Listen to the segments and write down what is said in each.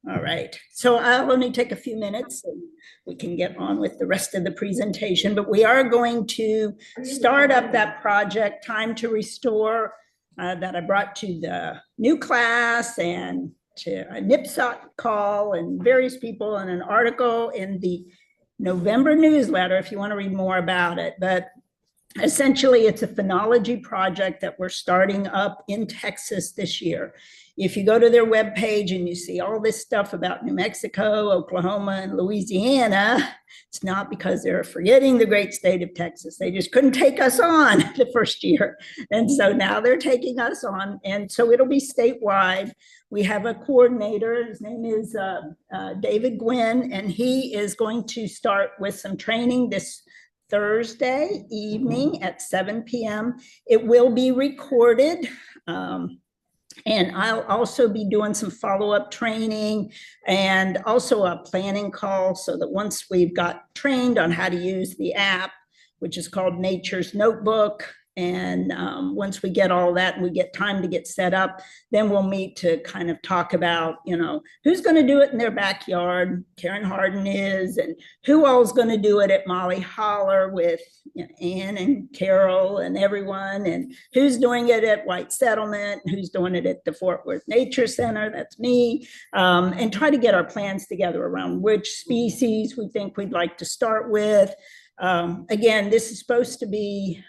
All right, so I'll only take a few minutes and we can get on with the rest of the presentation, but we are going to start up that project, Time to Restore, that I brought to the new class and to a NIPSOT call and various people, and an article in the November newsletter if you want to read more about it. But essentially, it's a phenology project that we're starting up in Texas this year. If you go to their webpage and you see all this stuff about New Mexico, Oklahoma, and Louisiana, it's not because they're forgetting the great state of Texas. They just couldn't take us on the first year. And so now they're taking us on. And so it'll be statewide. We have a coordinator. His name is David Gwynn, and he is going to start with some training this Thursday evening at 7 p.m. It will be recorded. And I'll also be doing some follow-up training and also a planning call, so that once we've got trained on how to use the app, which is called Nature's Notebook, and once we get all that and we get time to get set up, then we'll meet to kind of talk about, who's going to do it in their backyard. Karen Harden is, and who all is going to do it at Molly Holler with Ann and Carol and everyone, and who's doing it at White Settlement, who's doing it at the Fort Worth Nature Center, that's me, and try to get our plans together around which species we think we'd like to start with. Again, this is supposed to be,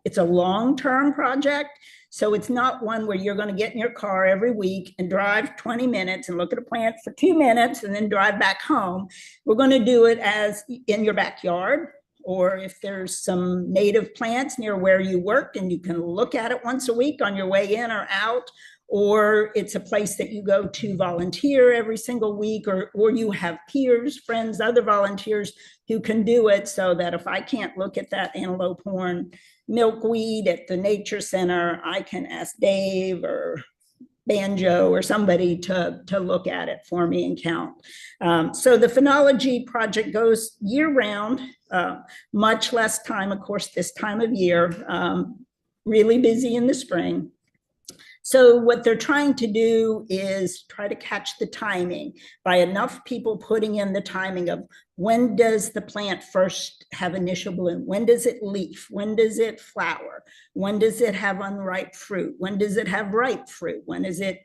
it's a long-term project, so it's not one where you're going to get in your car every week and drive 20 minutes and look at a plant for 2 minutes and then drive back home. We're going to do it as in your backyard, or if there's some native plants near where you work and you can look at it once a week on your way in or out, or it's a place that you go to volunteer every single week, or you have peers, friends, other volunteers who can do it, so that if I can't look at that antelope horn milkweed at the nature center, I can ask Dave or Banjo or somebody to look at it for me and count. So the phenology project goes year round, much less time, of course, this time of year, really busy in the spring. So what they're trying to do is try to catch the timing by enough people putting in the timing of when does the plant first have initial bloom? When does it leaf? When does it flower? When does it have unripe fruit? When does it have ripe fruit? When is it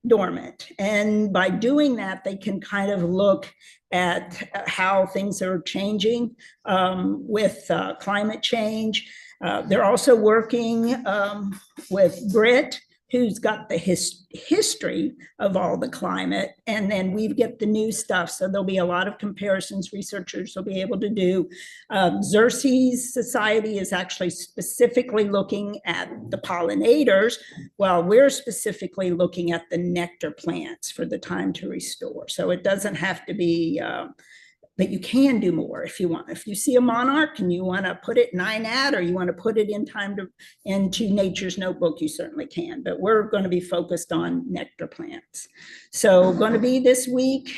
dormant? And by doing that, they can kind of look at how things are changing with climate change. They're also working with Britt, who's got the history of all the climate, and then we get the new stuff. So there'll be a lot of comparisons researchers will be able to do. Xerces Society is actually specifically looking at the pollinators, while we're specifically looking at the nectar plants for the Time to Restore. So it doesn't have to be, but you can do more if you want. If you see a monarch and you want to put it in INAT, or you want to put it into Nature's Notebook, you certainly can. But we're going to be focused on nectar plants. So going to be this week,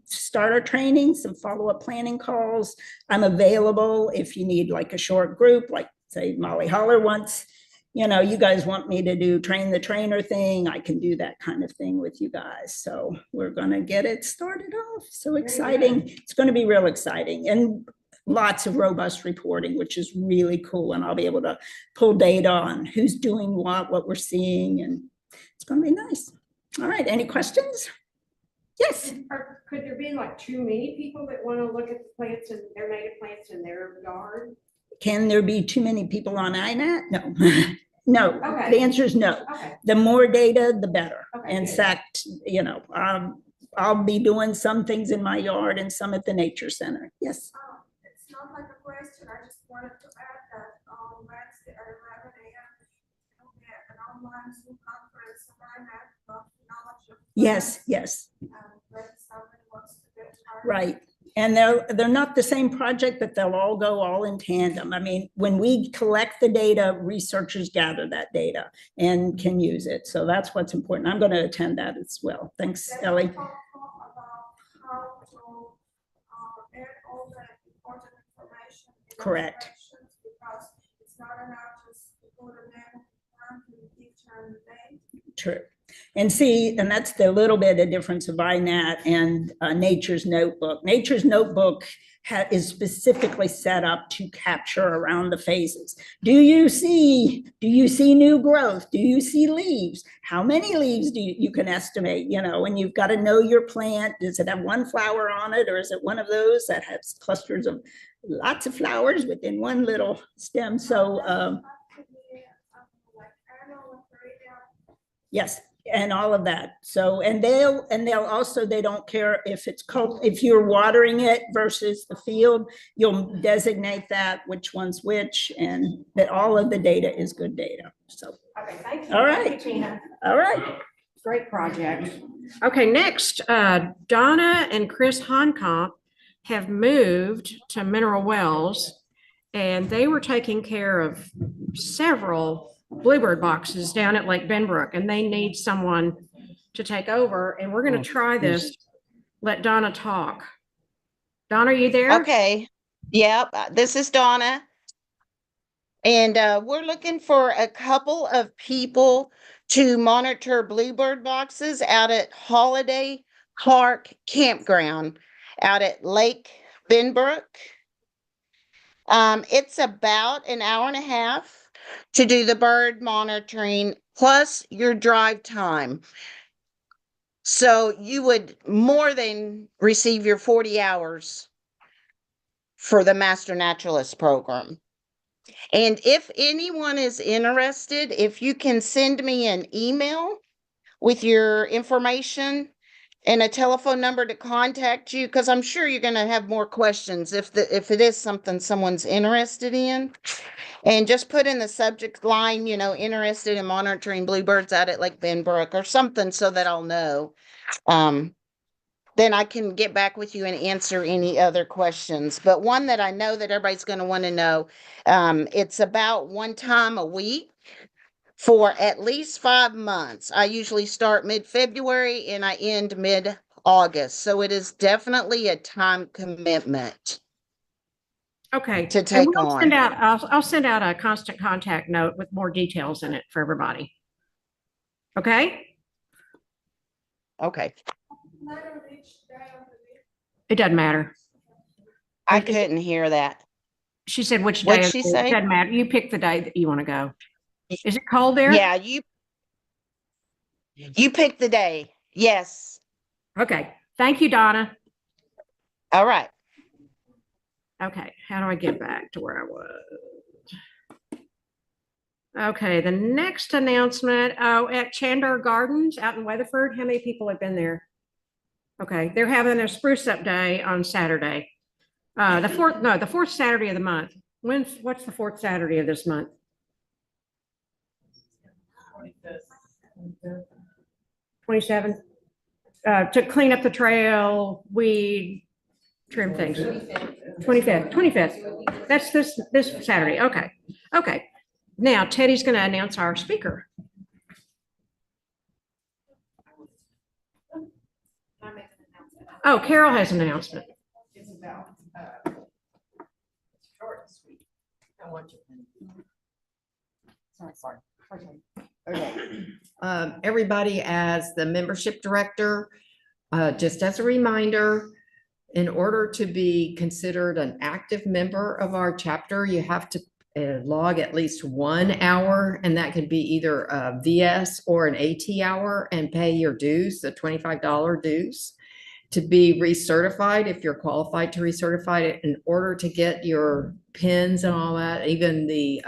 start our training, some follow-up planning calls. I'm available if you need like a short group, like say Molly Holler wants. You guys want me to do train the trainer thing, I can do that kind of thing with you guys. So we're going to get it started off. So exciting. It's going to be real exciting, and lots of robust reporting, which is really cool. And I'll be able to pull data on who's doing what we're seeing, and it's going to be nice. All right. Any questions? Yes. Could there be like too many people that want to look at the plants and their native plants in their yard? Can there be too many people on INAT? No. No. Okay. The answer is no. Okay. The more data, the better. Okay, In good. fact, I'll be doing some things in my yard and some at the nature center. Yes. It's not like a question. I just wanted to add that on Wednesday at 11 a.m. you'll get an online Zoom conference and I have knowledge of. Yes. Yes. When somebody wants to get started. Right. And they're not the same project, but they'll all go all in tandem. I mean, when we collect the data, researchers gather that data and can use it. So that's what's important. I'm going to attend that as well. Thanks, Ellie. Talk about how to add all the important information in the Correct. directions, because it's not enough just to put a name and the picture and the date. True. And see, and that's the little bit of difference of INAT and Nature's Notebook. Nature's Notebook is specifically set up to capture around the phases. Do you see new growth? Do you see leaves? How many leaves do you can estimate, and you've got to know your plant. Does it have one flower on it, or is it one of those that has clusters of lots of flowers within one little stem? So yes, and all of that. So, and they'll also, they don't care if it's if you're watering it versus the field, you'll designate that, which one's which, and that all of the data is good data. So, Okay, thank you. All right. Thank you, Tina. all right. Great project. Okay, next, Donna and Chris Honkamp have moved to Mineral Wells, and they were taking care of several bluebird boxes down at Lake Benbrook, and they need someone to take over, and we're gonna try this. Let Donna talk. Donna, are you there? Okay, yep, this is Donna. And we're looking for a couple of people to monitor bluebird boxes out at Holiday Park Campground out at Lake Benbrook. It's about an hour and a half to do the bird monitoring plus your drive time. So you would more than receive your 40 hours for the Master Naturalist program. And if anyone is interested, if you can send me an email with your information and a telephone number to contact you, because I'm sure you're going to have more questions if it is something someone's interested in. And just put in the subject line, interested in monitoring bluebirds out at Lake Benbrook or something so that I'll know. Then I can get back with you and answer any other questions. But one that I know that everybody's going to want to know, it's about one time a week for at least 5 months. I usually start mid-February and I end mid-August. So it is definitely a time commitment. Okay. To take And we'll on. send out, I'll send out a constant contact note with more details in it for everybody. Okay? Okay. It doesn't matter. I couldn't hear that. She said which day. What'd she It say? doesn't matter. You pick the day that you want to go. Is it cold there? Yeah, you pick the day. Yes. Okay. Thank you, Donna. All right. Okay. How do I get back to where I was? Okay. The next announcement, at Chandler Gardens out in Weatherford. How many people have been there? Okay. They're having a spruce up day on Saturday. The fourth Saturday of the month. What's the fourth Saturday of this month? 27th. To clean up the trail, weed, trim things. 25th. That's this Saturday. Okay. Okay. Now Teddy's going to announce our speaker. Oh, Carol has an announcement. It's about short and sweet. I want you. Sorry. Okay. Everybody, as the membership director, just as a reminder, in order to be considered an active member of our chapter, you have to log at least 1 hour, and that could be either a VS or an AT hour, and pay your dues, the $25 dues. To be recertified, if you're qualified to recertify it, in order to get your pins and all that, even the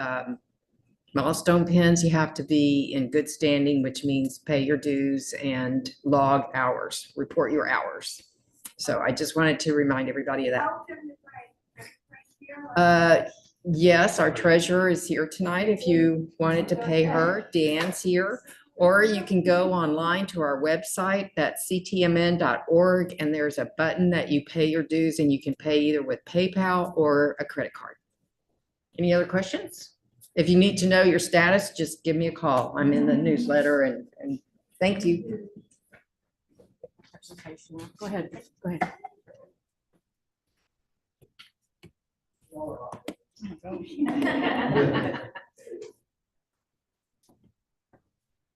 milestone pins, you have to be in good standing, which means pay your dues and log hours, report your hours. So I just wanted to remind everybody of that. Yes, our treasurer is here tonight. If you wanted to pay her, Deanne's here. Or you can go online to our website, that's ctmn.org, and there's a button that you pay your dues, and you can pay either with PayPal or a credit card. Any other questions? If you need to know your status, just give me a call. I'm in the newsletter, and thank you. Go ahead.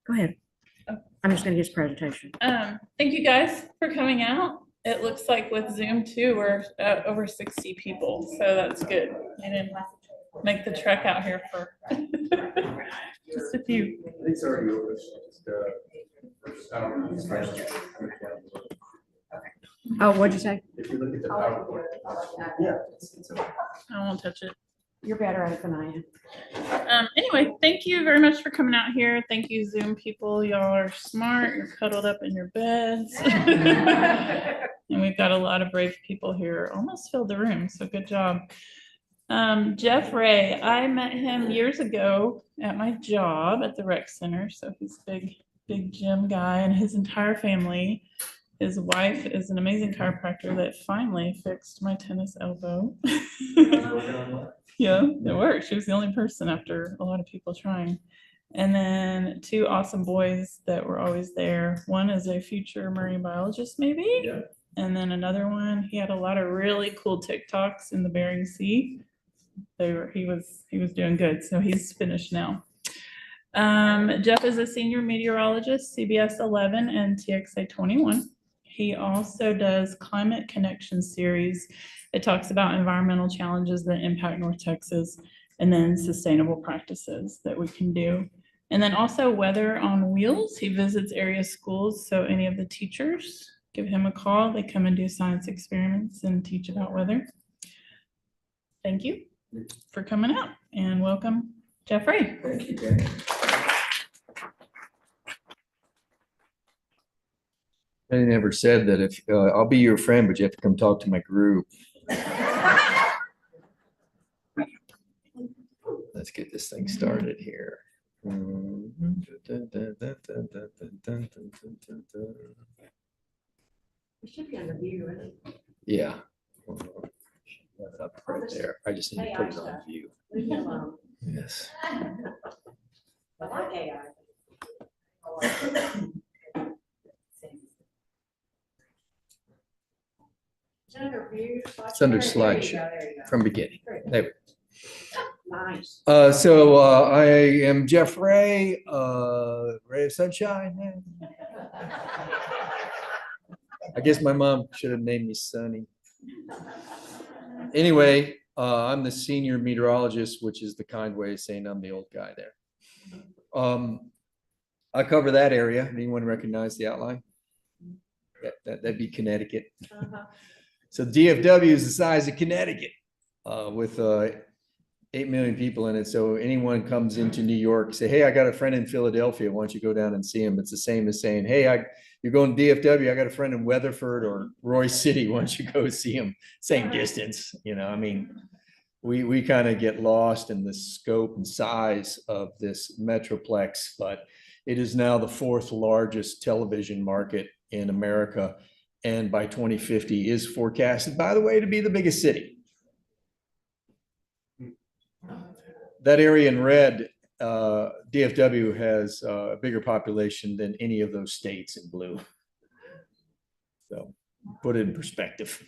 Go ahead. I'm just gonna get his presentation. Thank you guys for coming out. It looks like with Zoom too, we're over 60 people, so that's good. I didn't make the trek out here for just a few. It's already over. I don't know. Oh, what'd you say? If you look at the PowerPoint. Yeah. I won't touch it. You're better at it than I am. Anyway, thank you very much for coming out here. Thank you, Zoom people. Y'all are smart. You're cuddled up in your beds. And we've got a lot of brave people here. Almost filled the room, so good job. Jeff Ray, I met him years ago at my job at the rec center. So he's a big gym guy, and his entire family. His wife is an amazing chiropractor that finally fixed my tennis elbow. Yeah, it worked. She was the only person after a lot of people trying. And then 2 awesome boys that were always there. One is a future marine biologist, maybe. Yeah. And then another one, he had a lot of really cool TikToks in the Bering Sea. He was doing good. So he's finished now. Jeff is a senior meteorologist, CBS 11 and TXA 21. He also does Climate Connection series. It talks about environmental challenges that impact North Texas, and then sustainable practices that we can do. And then also Weather on Wheels. He visits area schools, so any of the teachers, give him a call. They come and do science experiments and teach about weather. Thank you for coming out, and welcome, Jeffrey. Thank you, Danny. I never said that if I'll be your friend, but you have to come talk to my group. Let's get this thing started here. It should be under view, isn't it? Yeah. Up right there. I just need to put it on view. Leave me alone. Yes. I like AI. Is it under view? It's under There you slideshow go, there you go. from beginning. There we go. Nice. So I am Jeff Ray, Ray of Sunshine. I guess my mom should have named me Sonny. Anyway, I'm the senior meteorologist, which is the kind way of saying I'm the old guy there. I cover that area. Anyone recognize the outline? That'd be Connecticut. So DFW is the size of Connecticut with 8 million people in it. So anyone comes into New York, say, hey, I got a friend in Philadelphia. Why don't you go down and see him? It's the same as saying, hey, you're going to DFW. I got a friend in Weatherford or Royce City. Why don't you go see him? Same distance. You know, I mean, we kind of get lost in the scope and size of this metroplex, but it is now the 4th largest television market in America. And by 2050 is forecasted, by the way, to be the biggest city. That area in red, DFW has a bigger population than any of those states in blue. So put it in perspective.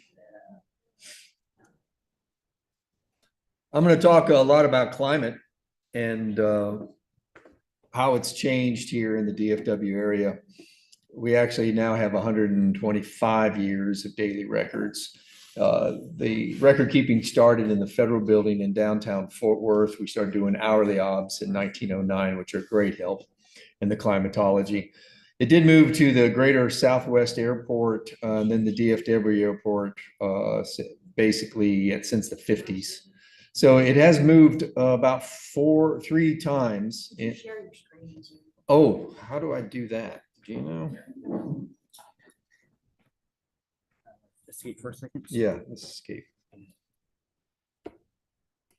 I'm going to talk a lot about climate and how it's changed here in the DFW area. We actually now have 125 years of daily records. The record keeping started in the federal building in downtown Fort Worth. We started doing hourly obs in 1909, which are great help in the climatology. It did move to the Greater Southwest Airport, and then the DFW Airport, basically since the 50s. So it has moved about 3 times. Share your screen. Oh, how do I do that? Do you know? Escape for a second. Yeah, let's escape.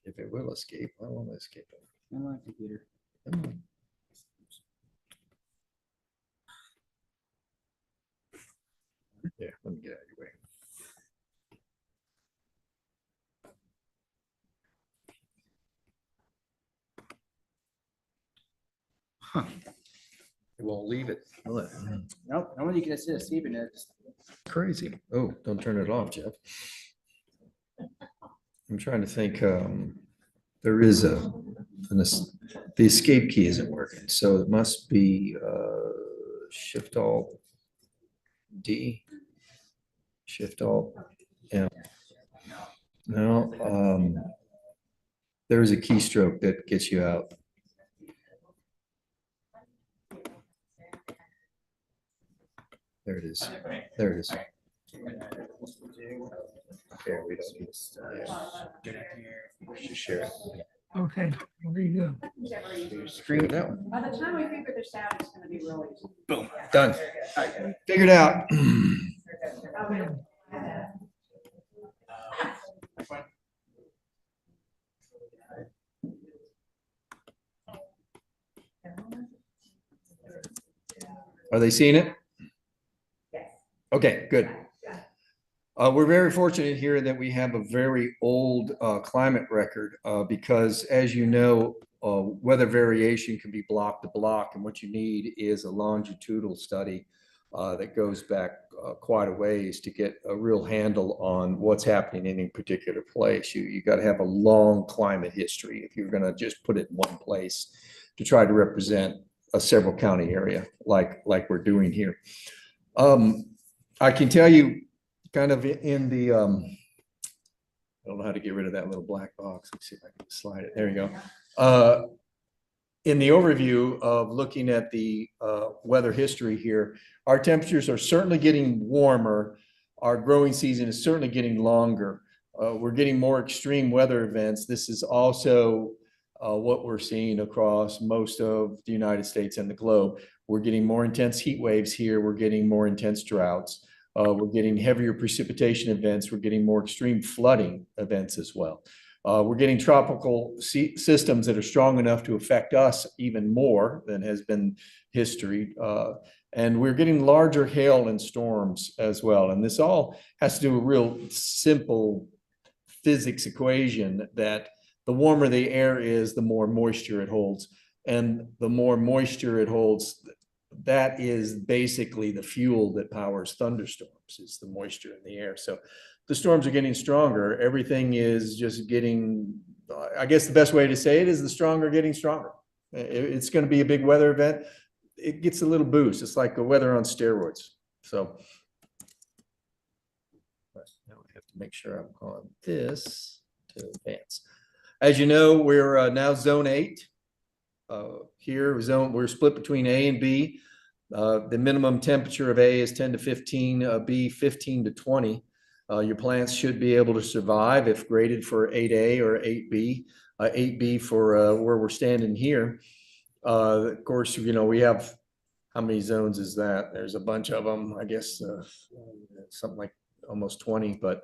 If it will escape, I want to escape it. I'm on computer. Come on. Yeah, let me get out of your way. Huh. It won't leave it, will it? Nope, I want you to see escaping it. Crazy. Oh, don't turn it off, Jeff. I'm trying to think, there is the escape key isn't working, so it must be Shift Alt D, Shift Alt M. No, there's a keystroke that gets you out. There it is. There it is. Okay, we don't need to share it. Okay, there you Screen that one. By the time we figure this out, it's gonna be really easy. Boom, done. Figured out. Are they seeing it? Okay, good. We're very fortunate here that we have a very old climate record because, as you know, weather variation can be block to block, and what you need is a longitudinal study that goes back quite a ways to get a real handle on what's happening in any particular place. You got to have a long climate history if you're going to just put it in one place to try to represent a several county area like we're doing here. I can tell you kind of in the, I don't know how to get rid of that little black box. Let's see if I can slide it. There you go. In the overview of looking at the weather history here, our temperatures are certainly getting warmer. Our growing season is certainly getting longer. We're getting more extreme weather events. This is also what we're seeing across most of the United States and the globe. We're getting more intense heat waves here. We're getting more intense droughts. We're getting heavier precipitation events. We're getting more extreme flooding events as well. We're getting tropical systems that are strong enough to affect us even more than has been history. And we're getting larger hail and storms as well. And this all has to do with a real simple physics equation that the warmer the air is, the more moisture it holds. And the more moisture it holds, that is basically the fuel that powers thunderstorms, is the moisture in the air. So the storms are getting stronger. Everything is just getting, I guess the best way to say it is the strong are getting stronger. It's going to be a big weather event. It gets a little boost. It's like the weather on steroids. So now I have to make sure I'm on this to advance. As you know, we're now zone 8. Here, we're split between A and B. The minimum temperature of A is 10 to 15, B 15 to 20. Your plants should be able to survive if graded for 8A or 8B. 8B for where we're standing here. Of course, you know, we have, how many zones is that? There's a bunch of them, I guess, something like almost 20, but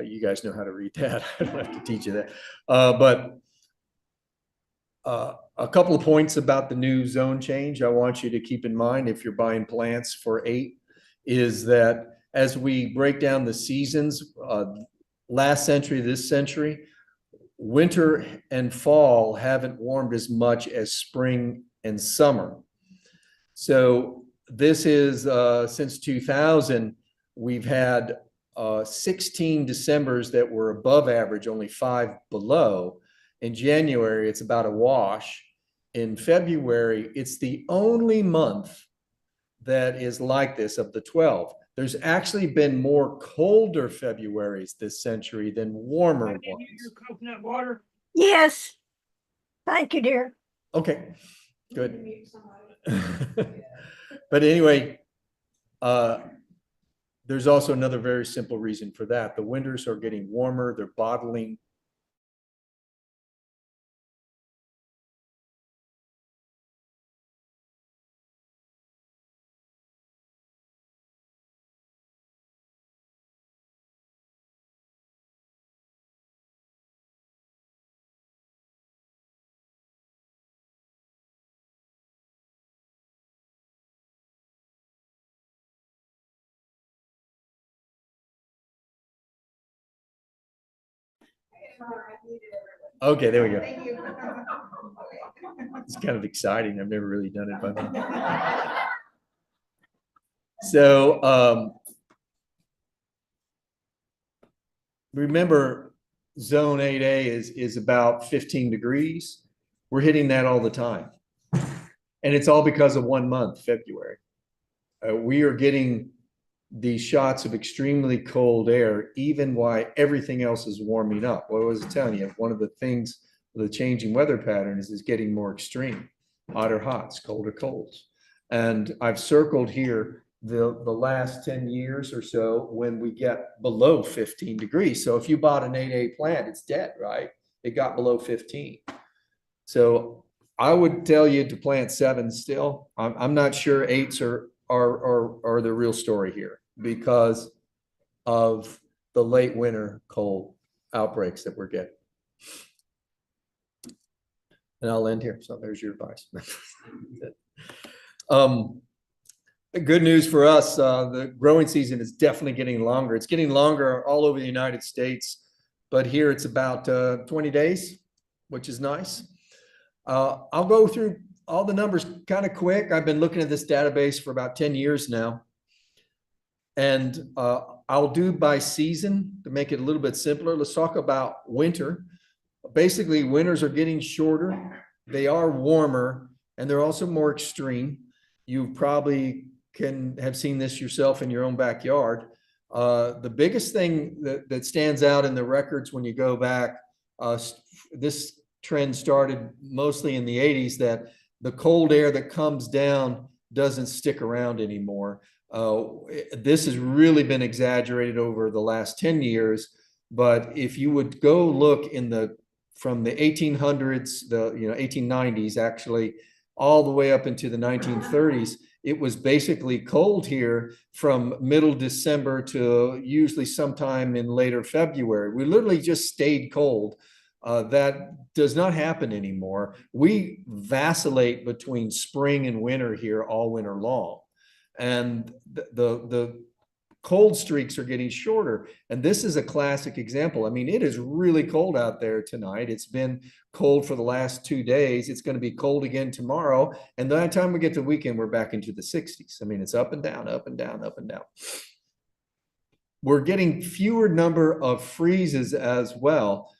you guys know how to read that. I don't have to teach you that. But a couple of points about the new zone change I want you to keep in mind if you're buying plants for 8 is that as we break down the seasons, last century, this century, winter and fall haven't warmed as much as spring and summer. So this is since 2000, we've had 16 Decembers that were above average, only 5 below. In January, it's about a wash. In February, it's the only month that is like this of the 12. There's actually been more colder Februaries this century than warmer ones. Coconut water. Yes. Thank you, dear. Okay, good. But anyway, there's also another very simple reason for that. The winters are getting warmer. They're bottling. Okay, there we go. It's kind of exciting. I've never really done it before. So remember, zone 8A is about 15 degrees. We're hitting that all the time. And it's all because of 1 month, February. We are getting these shots of extremely cold air, even while everything else is warming up. What I was telling you, one of the things, the changing weather patterns is getting more extreme, hotter hots, colder colds. And I've circled here the last 10 years or so when we get below 15 degrees. So if you bought an 8A plant, it's dead, right? It got below 15. So I would tell you to plant 7 still. I'm not sure 8s are the real story here because of the late winter cold outbreaks that we're getting. And I'll end here. So there's your advice. Good news for us, the growing season is definitely getting longer. It's getting longer all over the United States, but here it's about 20 days, which is nice. I'll go through all the numbers kind of quick. I've been looking at this database for about 10 years now. And I'll do by season to make it a little bit simpler. Let's talk about winter. Basically, winters are getting shorter. They are warmer, and they're also more extreme. You probably can have seen this yourself in your own backyard. The biggest thing that stands out in the records when you go back, this trend started mostly in the 80s, that the cold air that comes down doesn't stick around anymore. This has really been exaggerated over the last 10 years. But if you would go look from the 1800s, the 1890s actually, all the way up into the 1930s, it was basically cold here from middle December to usually sometime in later February. We literally just stayed cold. That does not happen anymore. We vacillate between spring and winter here all winter long. And the cold streaks are getting shorter. And this is a classic example. I mean, it is really cold out there tonight. It's been cold for the last 2 days. It's going to be cold again tomorrow. And by the time we get to the weekend, we're back into the 60s. I mean, it's up and down, up and down, up and down. We're getting fewer number of freezes as well.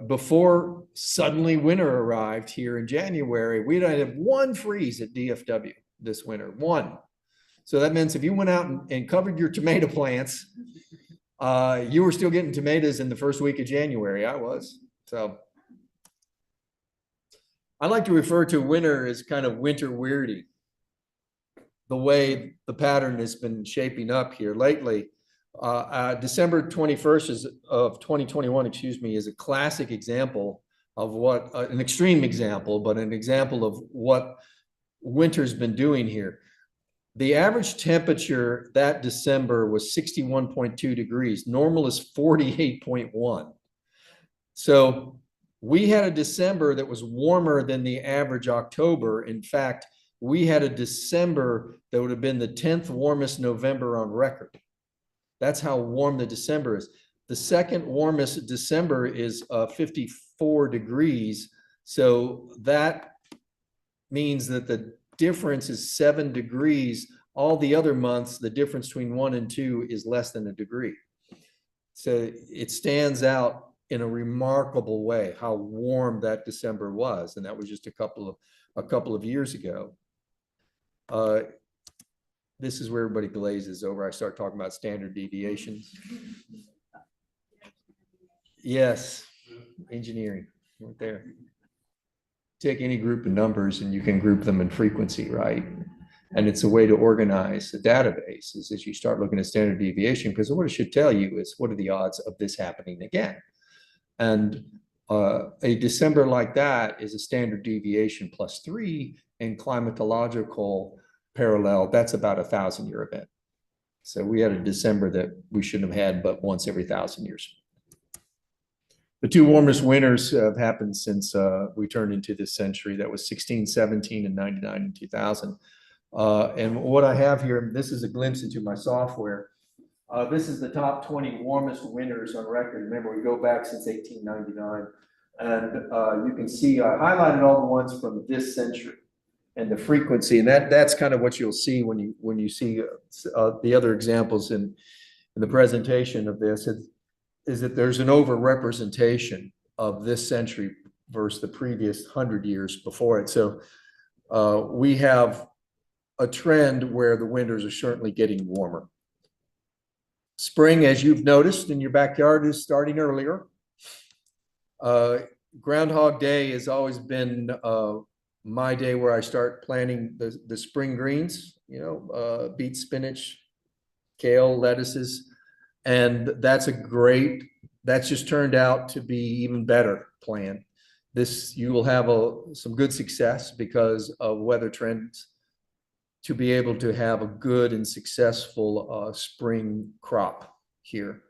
Before suddenly winter arrived here in January, we had 1 freeze at DFW this winter, 1. So that means if you went out and covered your tomato plants, you were still getting tomatoes in the first week of January. I was. So I like to refer to winter as kind of winter weirdy. The way the pattern has been shaping up here lately. December 21st of 2021, is a classic example of what, an extreme example, but an example of what winter's been doing here. The average temperature that December was 61.2 degrees. Normal is 48.1. So we had a December that was warmer than the average October. In fact, we had a December that would have been the 10th warmest November on record. That's how warm the December is. The second warmest December is 54 degrees. So that means that the difference is 7 degrees. All the other months, the difference between 1 and 2 is less than a degree. So it stands out in a remarkable way how warm that December was. And that was just a couple of years ago. This is where everybody glazes over. I start talking about standard deviations. Yes, engineering, right there. Take any group of numbers and you can group them in frequency, right? And it's a way to organize the database is as you start looking at standard deviation, because what it should tell you is what are the odds of this happening again? And a December like that is a standard deviation +3, and climatological parallel, that's about a 1,000-year event. So we had a December that we shouldn't have had but once every 1,000 years. The 2 warmest winters have happened since we turned into this century. That was 16, 17, and 99 and 2000. And what I have here, this is a glimpse into my software. This is the top 20 warmest winters on record. Remember, we go back since 1899. And you can see I highlighted all the ones from this century and the frequency. And that's kind of what you'll see when you see the other examples in the presentation of this. Is that there's an overrepresentation of this century versus the previous 100 years before it. So we have a trend where the winters are certainly getting warmer. Spring, as you've noticed in your backyard, is starting earlier. Groundhog Day has always been my day where I start planting the spring greens, beet, spinach, kale, lettuces. And that's just turned out to be even better plan. You will have some good success because of weather trends to be able to have a good and successful spring crop here,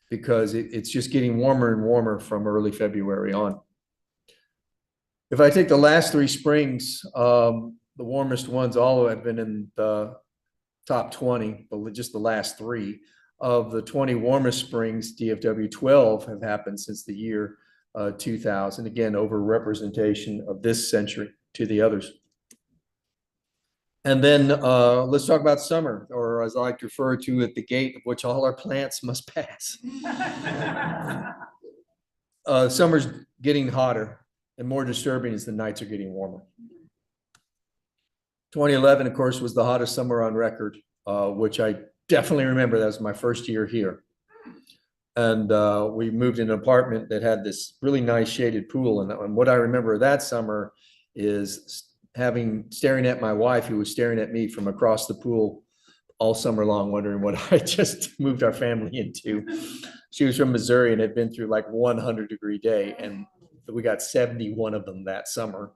because it's just getting warmer and warmer from early February on. If I take the last 3 springs, the warmest ones all have been in the top 20, but just the last 3 of the 20 warmest springs, DFW 12 have happened since the year 2000. Again, over representation of this century to the others. And then let's talk about summer, or as I like to refer to it, the gate of which all our plants must pass. Summer's getting hotter, and more disturbing as the nights are getting warmer. 2011, of course, was the hottest summer on record, which I definitely remember. That was my first year here. And we moved in an apartment that had this really nice shaded pool. And what I remember that summer is staring at my wife, who was staring at me from across the pool all summer long, wondering what I just moved our family into. She was from Missouri and had been through like 100-degree day, and we got 71 of them that summer.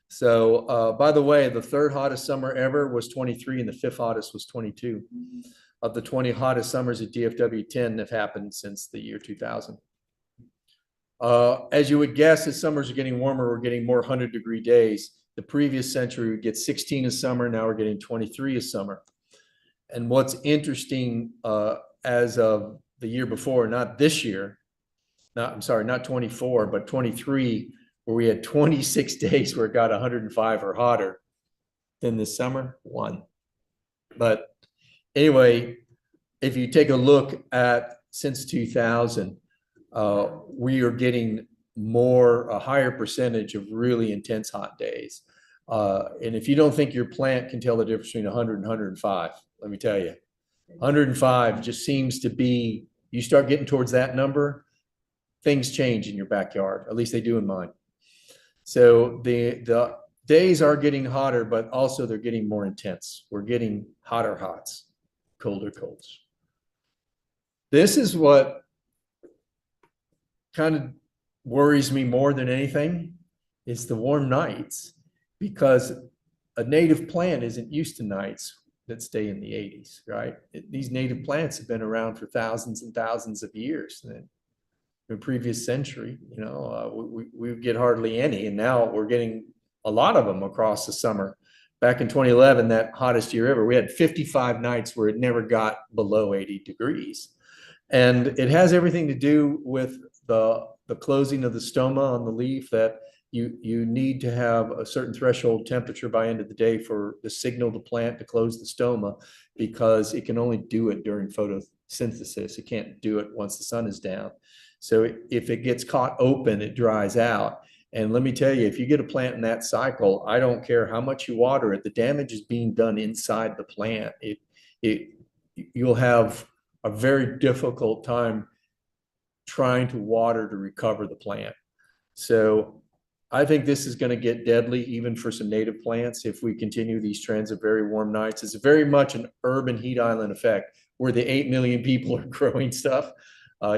So by the way, the 3rd hottest summer ever was 23, and the 5th hottest was 22. Of the 20 hottest summers at DFW, 10 have happened since the year 2000. As you would guess, as summers are getting warmer, we're getting more 100-degree days. The previous century would get 16 a summer. Now we're getting 23 a summer. And what's interesting, as of the year before, not this year, not 24, but 23, where we had 26 days where it got 105 or hotter. Then this summer, 1. But anyway, if you take a look at since 2000, we are getting a higher percentage of really intense hot days. And if you don't think your plant can tell the difference between 100 and 105, let me tell you, 105 just seems to be, you start getting towards that number, things change in your backyard. At least they do in mine. So the days are getting hotter, but also they're getting more intense. We're getting hotter hots, colder colds. This is what kind of worries me more than anything, is the warm nights, because a native plant isn't used to nights that stay in the 80s, right? These native plants have been around for thousands and thousands of years. In the previous century, we would get hardly any, and now we're getting a lot of them across the summer. Back in 2011, that hottest year ever, we had 55 nights where it never got below 80 degrees. And it has everything to do with the closing of the stoma on the leaf, that you need to have a certain threshold temperature by end of the day for the signal to plant to close the stoma, because it can only do it during photosynthesis. It can't do it once the sun is down. So if it gets caught open, it dries out. And let me tell you, if you get a plant in that cycle, I don't care how much you water it, the damage is being done inside the plant. You'll have a very difficult time trying to water to recover the plant. So I think this is going to get deadly even for some native plants if we continue these trends of very warm nights. It's very much an urban heat island effect, where the 8 million people are growing stuff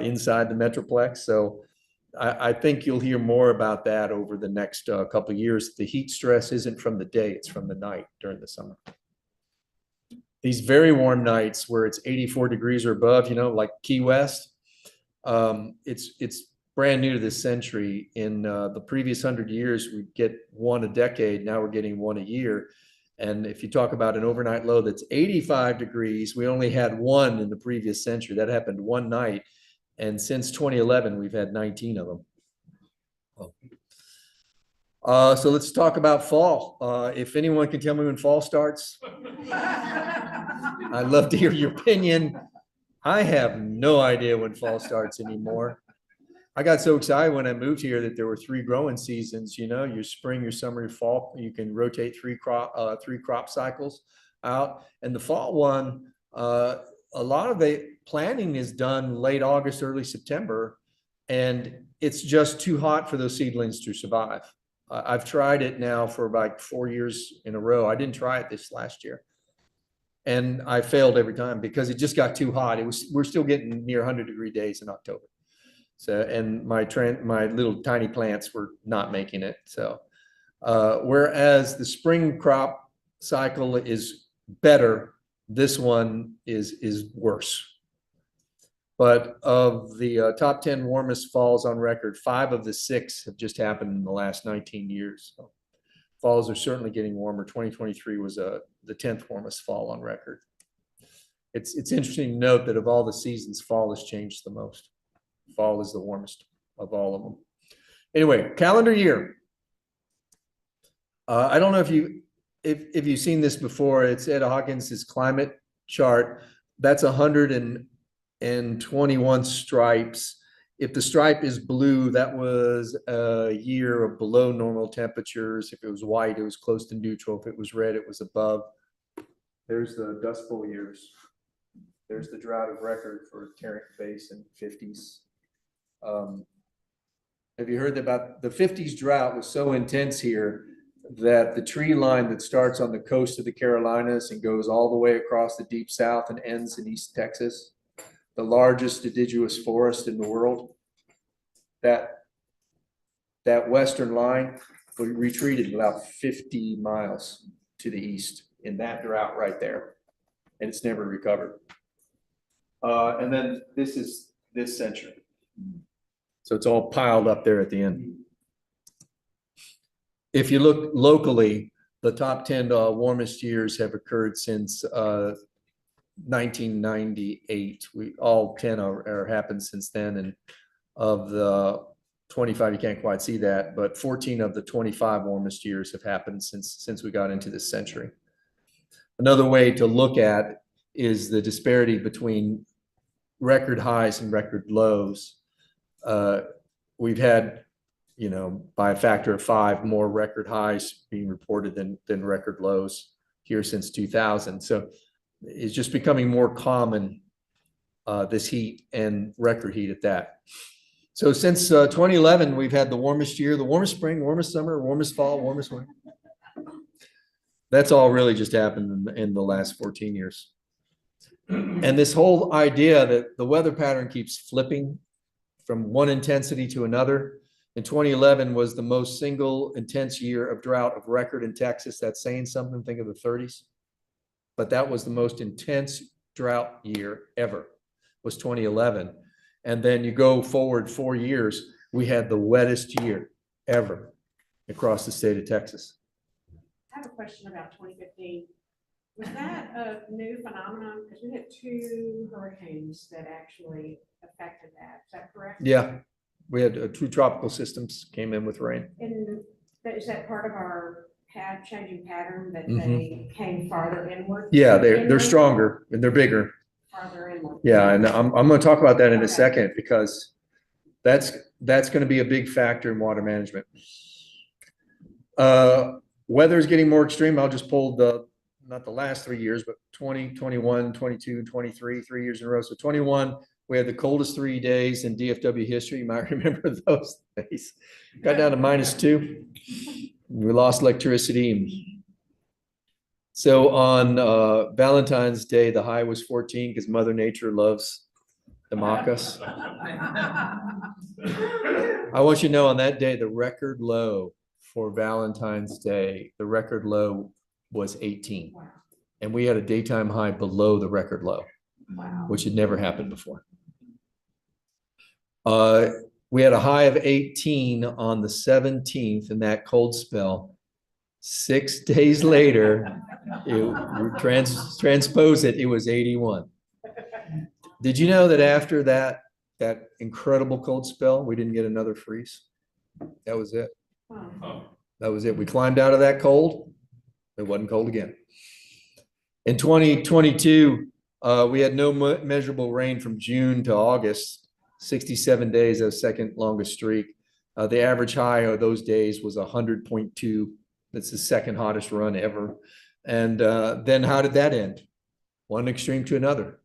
inside the Metroplex. So I think you'll hear more about that over the next couple of years. The heat stress isn't from the day, it's from the night during the summer. These very warm nights where it's 84 degrees or above, like Key West, it's brand new to this century. In the previous 100 years, we get 1 a decade. Now we're getting 1 a year. And if you talk about an overnight low that's 85 degrees, we only had 1 in the previous century. That happened 1 night. And since 2011, we've had 19 of them. So let's talk about fall. If anyone can tell me when fall starts, I'd love to hear your opinion. I have no idea when fall starts anymore. I got so excited when I moved here that there were 3 growing seasons, your spring, your summer, your fall. You can rotate 3 crop cycles. out. And the fall one, a lot of the planting is done late August, early September, and it's just too hot for those seedlings to survive. I've tried it now for about 4 years in a row. I didn't try it this last year. And I failed every time because it just got too hot. We're still getting near 100-degree days in October. So, and my little tiny plants were not making it. So, whereas the spring crop cycle is better, this one is worse. But of the top 10 warmest falls on record, 5 of the 6 have just happened in the last 19 years. So falls are certainly getting warmer. 2023 was the 10th warmest fall on record. It's interesting to note that of all the seasons, fall has changed the most. Fall is the warmest of all of them. Anyway, calendar year. I don't know if you've seen this before. It's Ed Hawkins' climate chart. That's 121 stripes. If the stripe is blue, that was a year of below normal temperatures. If it was white, it was close to neutral. If it was red, it was above. There's the Dust Bowl years. There's the drought of record for Tarrant Basin, 50s. Have you heard about the 50s drought was so intense here that the tree line that starts on the coast of the Carolinas and goes all the way across the deep south and ends in East Texas, the largest deciduous forest in the world, that western line retreated about 50 miles to the east in that drought right there, and it's never recovered. And then this is this century. So it's all piled up there at the end. If you look locally, the top 10 warmest years have occurred since 1998. All 10 are happened since then. And of the 25, you can't quite see that, but 14 of the 25 warmest years have happened since we got into this century. Another way to look at is the disparity between record highs and record lows. We've had, by a factor of 5 more record highs being reported than record lows here since 2000. So it's just becoming more common, this heat and record heat at that. So since 2011, we've had the warmest year, the warmest spring, warmest summer, warmest fall, warmest winter. That's all really just happened in the last 14 years. And this whole idea that the weather pattern keeps flipping from one intensity to another. In 2011 was the most single intense year of drought of record in Texas. That's saying something. Think of the 30s. But that was the most intense drought year ever, was 2011. And then you go forward 4 years, we had the wettest year ever across the state of Texas. I have a question about 2015. Was that a new phenomenon? Because we had 2 hurricanes that actually affected that. Is that correct? Yeah, we had 2 tropical systems came in with rain. And is that part of our changing pattern that they came farther inward? Yeah, they're stronger and they're bigger. Farther inward. Yeah, and I'm going to talk about that in a second because that's going to be a big factor in water management. Weather is getting more extreme. I'll just pull not the last 3 years, but 20, 21, 22, 23, 3 years in a row. So 21, we had the coldest 3 days in DFW history. You might remember those days. Got down to -2. We lost electricity. So on Valentine's Day, the high was 14 because Mother Nature loves to mock us. I want you to know on that day, the record low for Valentine's Day, the record low was 18. Wow. And we had a daytime high below the record low, wow, which had never happened before. We had a high of 18 on the 17th in that cold spell. 6 days later, transpose it, it was 81. Did you know that after that incredible cold spell, we didn't get another freeze? That was it. That was it. We climbed out of that cold. It wasn't cold again. In 2022, we had no measurable rain from June to August, 67 days, a second longest streak. The average high of those days was 100.2. That's the second hottest run ever. And then how did that end? One extreme to another,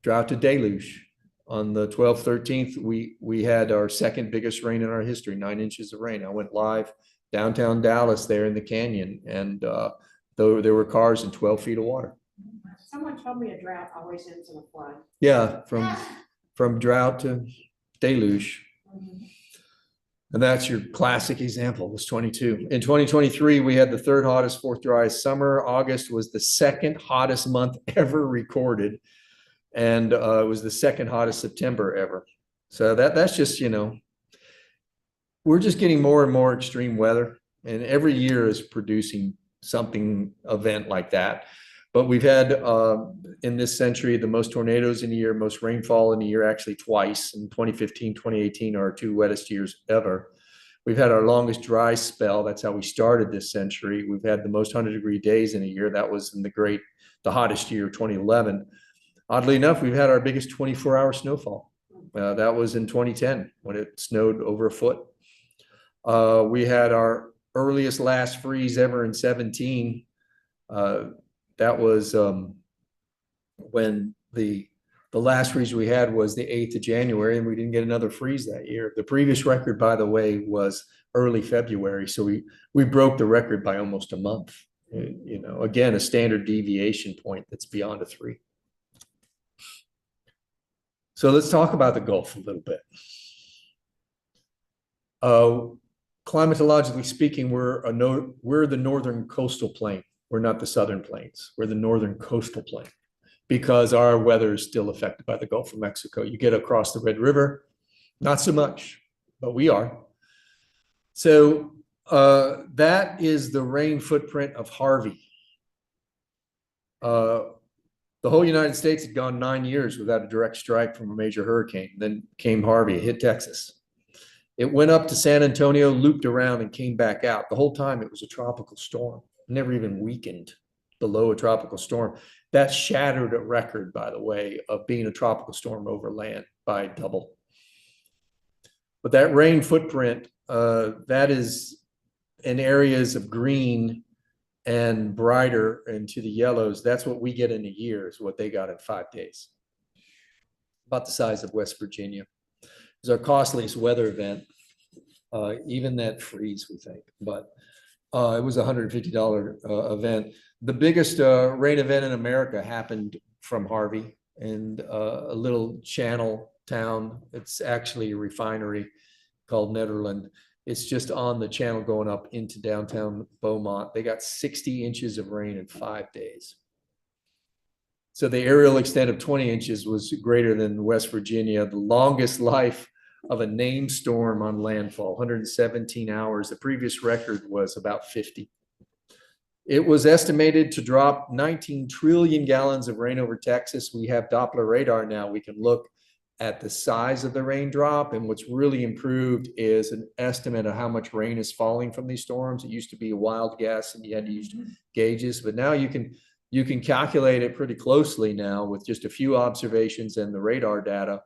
drought to deluge. On the 12th, 13th, we had our second biggest rain in our history, 9 inches of rain. I went live downtown Dallas there in the canyon, and though there were cars in 12 feet of water. Someone told me a drought always ends in a flood. Yeah, from drought to deluge. And that's your classic example, was 22. In 2023, we had the third hottest, fourth driest summer. August was the second hottest month ever recorded. And it was the second hottest September ever. So that's just, we're just getting more and more extreme weather. And every year is producing something event like that. But we've had in this century the most tornadoes in a year, most rainfall in a year, actually twice. In 2015, 2018 are our 2 wettest years ever. We've had our longest dry spell. That's how we started this century. We've had the most 100-degree days in a year. That was in the hottest year, 2011. Oddly enough, we've had our biggest 24-hour snowfall. That was in 2010 when it snowed over a foot. We had our earliest last freeze ever in 17. That was when the last freeze we had was the 8th of January, and we didn't get another freeze that year. The previous record, by the way, was early February. So we broke the record by almost a month. Again, a standard deviation point that's beyond a 3. So let's talk about the Gulf a little bit. Climatologically speaking, we're the northern coastal plain. We're not the southern plains. We're the northern coastal plain because our weather is still affected by the Gulf of Mexico. You get across the Red River, not so much, but we are. So that is the rain footprint of Harvey. The whole United States had gone 9 years without a direct strike from a major hurricane. Then came Harvey, it hit Texas. It went up to San Antonio, looped around, and came back out. The whole time it was a tropical storm, never even weakened below a tropical storm. That shattered a record, by the way, of being a tropical storm over land by double. But that rain footprint, that is in areas of green and brighter into the yellows. That's what we get in a year, is what they got in 5 days. About the size of West Virginia. It's our costliest weather event, even that freeze, we think, but it was a $150 event. The biggest rain event in America happened from Harvey in a little channel town. It's actually a refinery called Nederland. It's just on the channel going up into downtown Beaumont. They got 60 inches of rain in 5 days. So the aerial extent of 20 inches was greater than West Virginia. The longest life of a named storm on landfall, 117 hours. The previous record was about 50. It was estimated to drop 19 trillion gallons of rain over Texas. We have Doppler radar now. We can look at the size of the raindrop, and what's really improved is an estimate of how much rain is falling from these storms. It used to be a wild guess and you had to use gauges, but now you can calculate it pretty closely now with just a few observations and the radar data.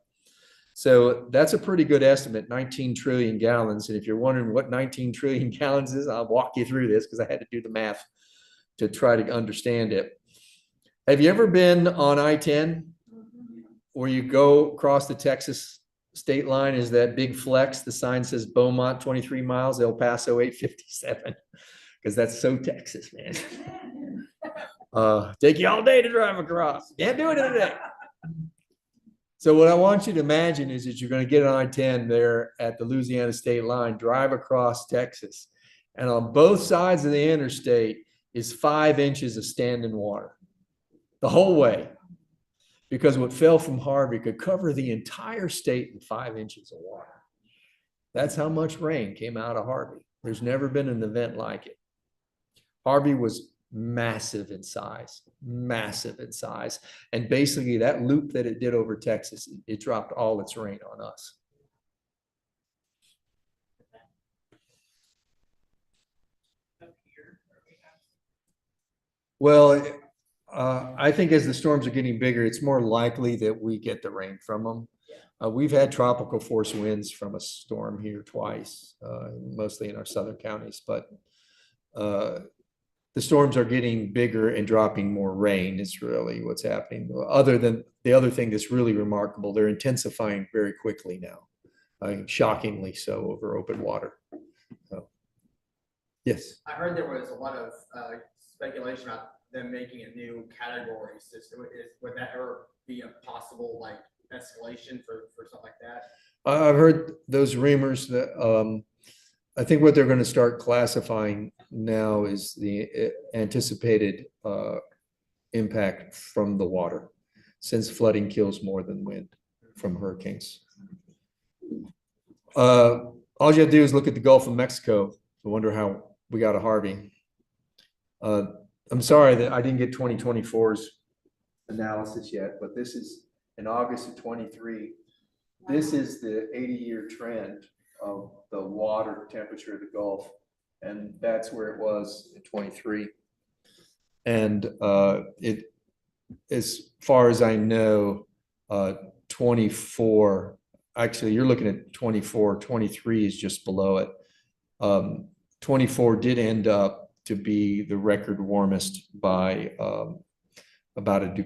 So that's a pretty good estimate, 19 trillion gallons. And if you're wondering what 19 trillion gallons is, I'll walk you through this because I had to do the math to try to understand it. Have you ever been on I-10 where you go across the Texas state line? Is that big flex? The sign says Beaumont 23 miles, El Paso 857, because that's so Texas, man. Take you all day to drive across. Can't do it in a day. So what I want you to imagine is that you're going to get on I-10 there at the Louisiana state line, drive across Texas, and on both sides of the interstate is 5 inches of standing water the whole way, because what fell from Harvey could cover the entire state in 5 inches of water. That's how much rain came out of Harvey. There's never been an event like it. Harvey was massive in size. And basically that loop that it did over Texas, it dropped all its rain on us. Well, I think as the storms are getting bigger, it's more likely that we get the rain from them. We've had tropical force winds from a storm here twice, mostly in our southern counties, but the storms are getting bigger and dropping more rain is really what's happening. Other than the other thing that's really remarkable, they're intensifying very quickly now. Shockingly so over open water. So, yes. I heard there was a lot of speculation about them making a new category system. Would that ever be a possible like escalation for something like that? I've heard those rumors that I think what they're going to start classifying now is the anticipated impact from the water, since flooding kills more than wind from hurricanes. All you have to do is look at the Gulf of Mexico. I wonder how we got a Harvey. I'm sorry that I didn't get 2024's analysis yet, but this is in August of 23. This is the 80-year trend of the water temperature of the Gulf, and that's where it was in 23. And it, as far as I know, 24, actually you're looking at 24, 23 is just below it. 24 did end up to be the record warmest by about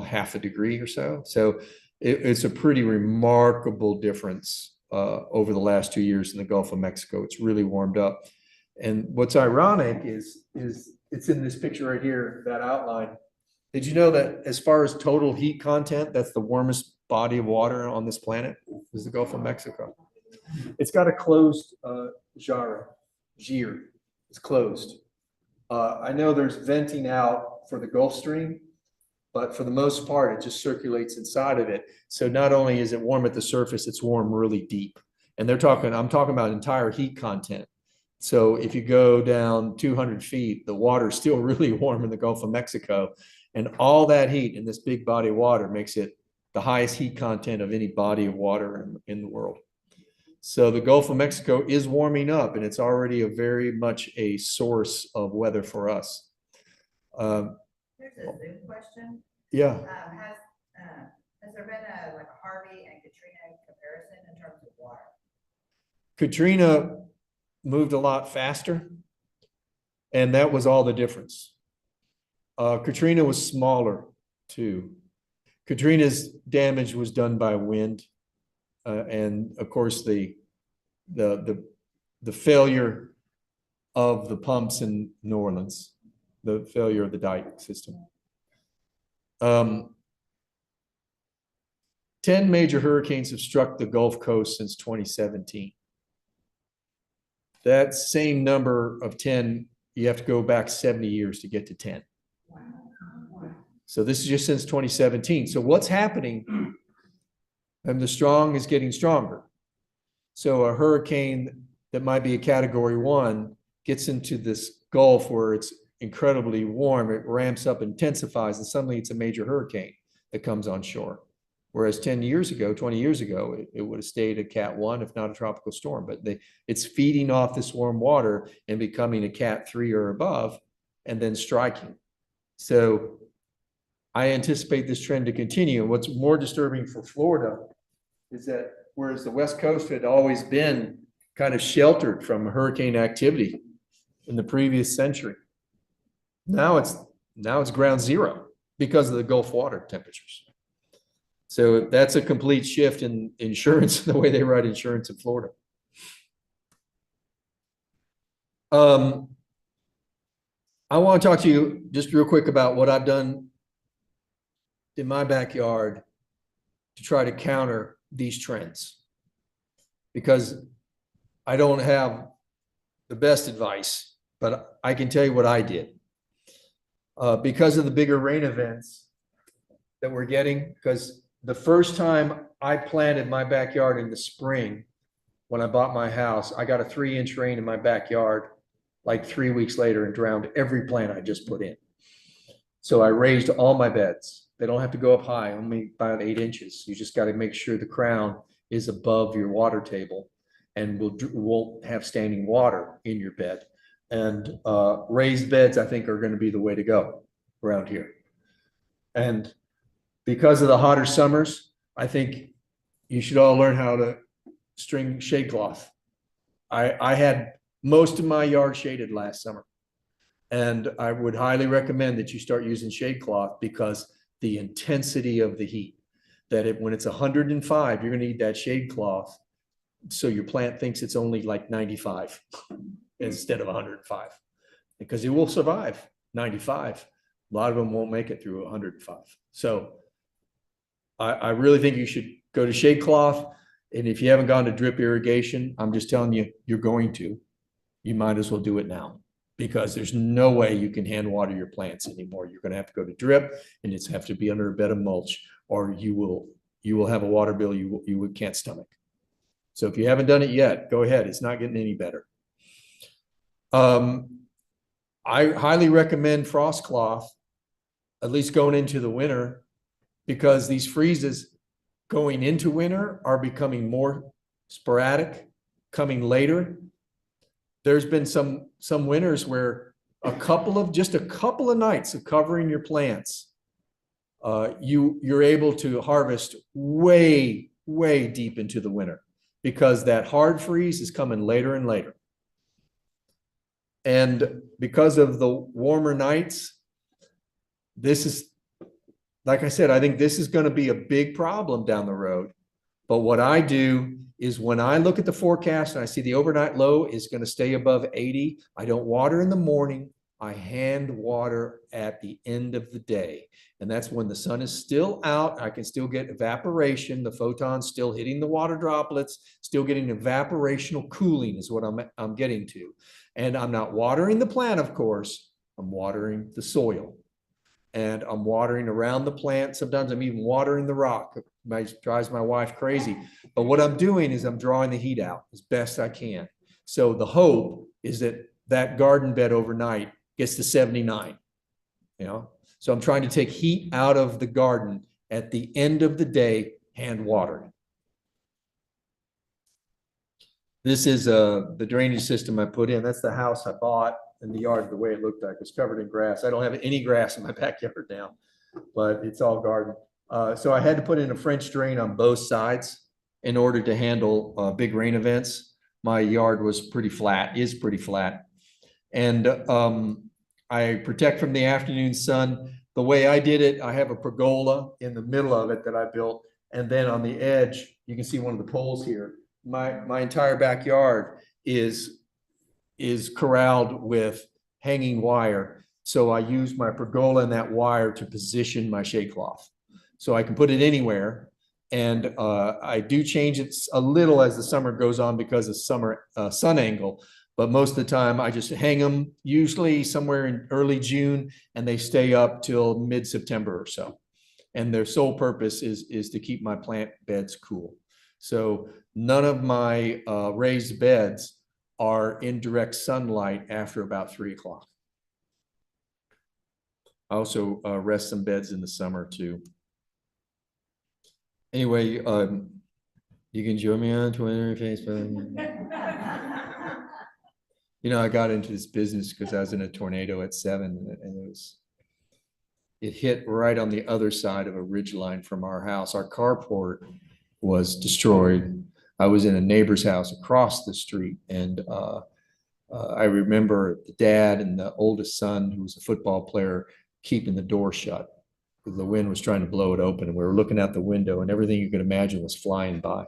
half a degree or so. So it's a pretty remarkable difference over the last 2 years in the Gulf of Mexico. It's really warmed up. And what's ironic is it's in this picture right here, that outline. Did you know that as far as total heat content, that's the warmest body of water on this planet is the Gulf of Mexico. It's got a closed gyre. It's closed. I know there's venting out for the Gulf Stream, but for the most part, it just circulates inside of it. So not only is it warm at the surface, it's warm really deep. And I'm talking about entire heat content. So if you go down 200 feet, the water is still really warm in the Gulf of Mexico. And all that heat in this big body of water makes it the highest heat content of any body of water in the world. So the Gulf of Mexico is warming up, and it's already very much a source of weather for us. Here's a Zoom question. Yeah. Has there been a Harvey and Katrina comparison in terms of water? Katrina moved a lot faster, and that was all the difference. Katrina was smaller too. Katrina's damage was done by wind, and of course the failure of the pumps in New Orleans, the failure of the dike system. 10 major hurricanes have struck the Gulf Coast since 2017. That same number of 10, you have to go back 70 years to get to 10. So this is just since 2017. So what's happening? And the strong is getting stronger. So a hurricane that might be a category 1 gets into this Gulf where it's incredibly warm, it ramps up, intensifies, and suddenly it's a major hurricane that comes on shore. Whereas 10 years ago, 20 years ago, it would have stayed a Cat 1, if not a tropical storm. But it's feeding off this warm water and becoming a Cat 3 or above, and then striking. So I anticipate this trend to continue. And what's more disturbing for Florida is that whereas the West Coast had always been kind of sheltered from hurricane activity in the previous century, now it's ground zero because of the Gulf water temperatures. So that's a complete shift in insurance, the way they write insurance in Florida. I want to talk to you just real quick about what I've done in my backyard to try to counter these trends, because I don't have the best advice, but I can tell you what I did. Because of the bigger rain events that we're getting, because the first time I planted my backyard in the spring, when I bought my house, I got a 3-inch rain in my backyard like 3 weeks later and drowned every plant I just put in. So I raised all my beds. They don't have to go up high, only about 8 inches. You just got to make sure the crown is above your water table and won't have standing water in your bed. And raised beds, I think, are going to be the way to go around here. And because of the hotter summers, I think you should all learn how to string shade cloth. I had most of my yard shaded last summer. And I would highly recommend that you start using shade cloth because the intensity of the heat, when it's 105, you're gonna need that shade cloth. So your plant thinks it's only like 95 instead of 105, because it will survive 95. A lot of them won't make it through 105. So I really think you should go to shade cloth. And if you haven't gone to drip irrigation, I'm just telling you, you're going to. You might as well do it now, because there's no way you can hand water your plants anymore. You're going to have to go to drip, and it's have to be under a bed of mulch, or you will have a water bill you can't stomach. So if you haven't done it yet, go ahead. It's not getting any better. I highly recommend frost cloth, at least going into the winter, because these freezes going into winter are becoming more sporadic, coming later. There's been some winters where just a couple of nights of covering your plants, you're able to harvest way deep into the winter, because that hard freeze is coming later and later. And because of the warmer nights, this is, like I said, I think this is going to be a big problem down the road. But what I do is, when I look at the forecast and I see the overnight low is going to stay above 80, I don't water in the morning. I hand water at the end of the day. And that's when the sun is still out. I can still get evaporation. The photons still hitting the water droplets, still getting evaporational cooling is what I'm getting to. And I'm not watering the plant, of course. I'm watering the soil. And I'm watering around the plant. Sometimes I'm even watering the rock. It drives my wife crazy. But what I'm doing is I'm drawing the heat out as best I can. So the hope is that garden bed overnight gets to 79. So I'm trying to take heat out of the garden at the end of the day, hand watering. This is the drainage system I put in. That's the house I bought, in the yard. The way it looked like, it was covered in grass. I don't have any grass in my backyard now, but it's all garden. So I had to put in a French drain on both sides in order to handle big rain events. My yard was pretty flat, is pretty flat. And I protect from the afternoon sun. The way I did it, I have a pergola in the middle of it that I built. And then on the edge, you can see one of the poles here. My entire backyard is corralled with hanging wire. So I use my pergola and that wire to position my shade cloth. So I can put it anywhere. And I do change it a little as the summer goes on because of summer sun angle. But most of the time I just hang them usually somewhere in early June, and they stay up till mid-September or so. And their sole purpose is to keep my plant beds cool. So none of my raised beds are in direct sunlight after about 3 o'clock. I also rest some beds in the summer too. Anyway, you can join me on Twitter and Facebook. I got into this business because I was in a tornado at 7, and it hit right on the other side of a ridge line from our house. Our carport was destroyed. I was in a neighbor's house across the street, and I remember the dad and the oldest son, who was a football player, keeping the door shut. The wind was trying to blow it open, and we were looking out the window, and everything you could imagine was flying by.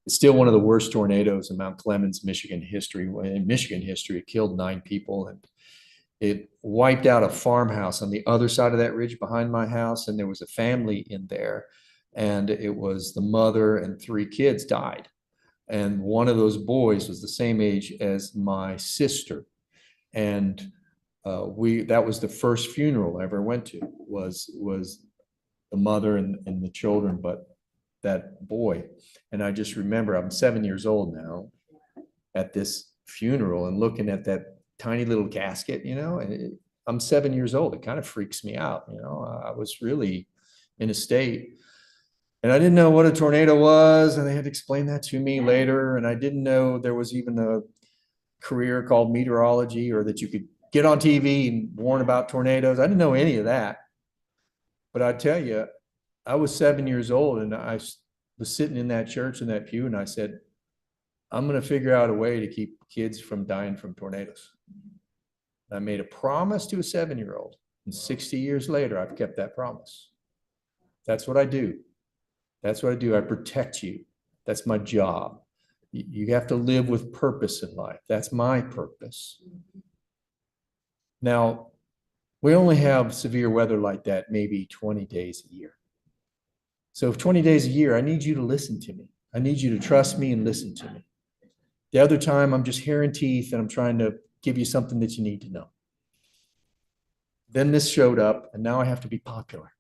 It's still one of the worst tornadoes in Mount Clemens, Michigan history. In Michigan history, it killed 9 people, and it wiped out a farmhouse on the other side of that ridge behind my house, and there was a family in there, and it was the mother and 3 kids died. And one of those boys was the same age as my sister. And that was the first funeral I ever went to, was the mother and the children, but that boy. And I just remember, I'm 7 years old now, at this funeral and looking at that tiny little casket, and I'm 7 years old. It kind of freaks me out. I was really in a state. And I didn't know what a tornado was, and they had to explain that to me later. And I didn't know there was even a career called meteorology, or that you could get on TV and warn about tornadoes. I didn't know any of that. But I tell you, I was 7 years old, and I was sitting in that church in that pew, and I said, I'm going to figure out a way to keep kids from dying from tornadoes. I made a promise to a 7-year-old, and 60 years later, I've kept that promise. That's what I do. That's what I do. I protect you. That's my job. You have to live with purpose in life. That's my purpose. Now, we only have severe weather like that maybe 20 days a year. So if 20 days a year, I need you to listen to me. I need you to trust me and listen to me. The other time, I'm just hair and teeth and I'm trying to give you something that you need to know. Then this showed up and now I have to be popular.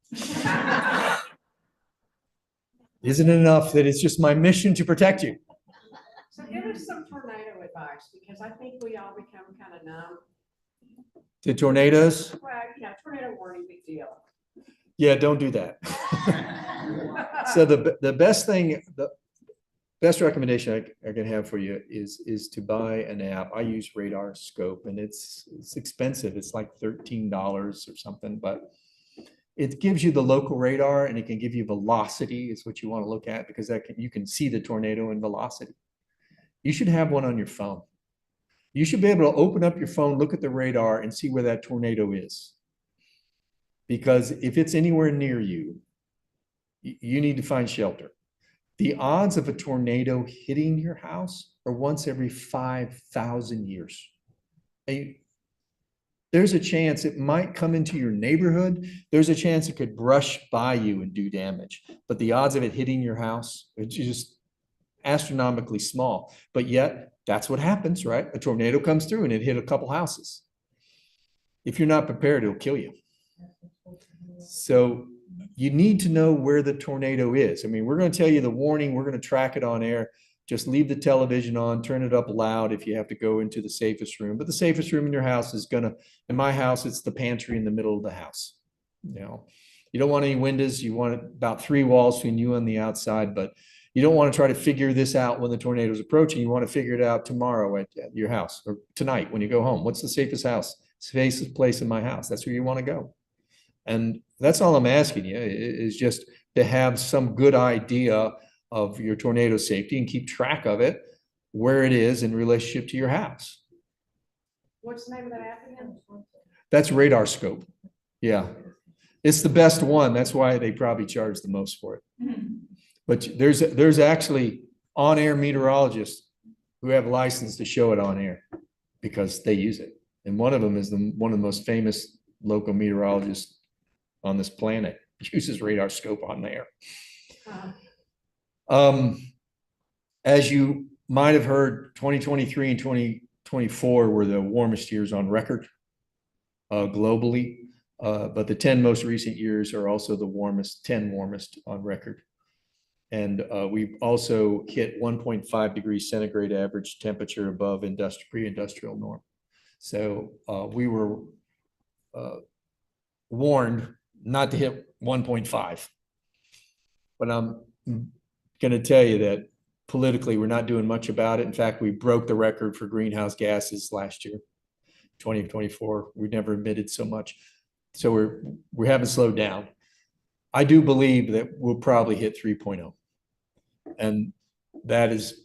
Isn't it enough that it's just my mission to protect you? So give us some tornado advice, because I think we all become kind of numb. The tornadoes? Well, tornado warning, big deal. Yeah, don't do that. So the best thing, the best recommendation I can have for you is to buy an app. I use Radar Scope and it's expensive. It's like $13 or something, but it gives you the local radar and it can give you velocity is what you want to look at, because you can see the tornado in velocity. You should have one on your phone. You should be able to open up your phone, look at the radar and see where that tornado is. Because if it's anywhere near you, you need to find shelter. The odds of a tornado hitting your house are once every 5,000 years. There's a chance it might come into your neighborhood. There's a chance it could brush by you and do damage. But the odds of it hitting your house are just astronomically small. But yet, that's what happens, right? A tornado comes through and it hit a couple houses. If you're not prepared, it'll kill you. So you need to know where the tornado is. I mean, we're going to tell you the warning. We're going to track it on air. Just leave the television on, turn it up loud if you have to go into the safest room. But the safest room in your house is in my house, it's the pantry in the middle of the house. You don't want any windows. You want about 3 walls between you and the outside, but you don't want to try to figure this out when the tornado is approaching. You want to figure it out tomorrow at your house or tonight when you go home. What's the safest house? Safest place in my house. That's where you want to go. And that's all I'm asking you is just to have some good idea of your tornado safety and keep track of it, where it is in relationship to your house. What's the name of that app again? That's Radar Scope. Yeah. It's the best one. That's why they probably charge the most for it. But there's actually on-air meteorologists who have a license to show it on air because they use it. And one of them is one of the most famous local meteorologists on this planet uses Radar Scope on there. As you might have heard, 2023 and 2024 were the warmest years on record globally. But the 10 most recent years are also the 10 warmest on record. And we've also hit 1.5 degrees centigrade average temperature above pre-industrial norm. So we were warned not to hit 1.5. But I'm going to tell you that politically, we're not doing much about it. In fact, we broke the record for greenhouse gases last year, 2024. We never emitted so much. So we haven't slowed down. I do believe that we'll probably hit 3.0. And that is,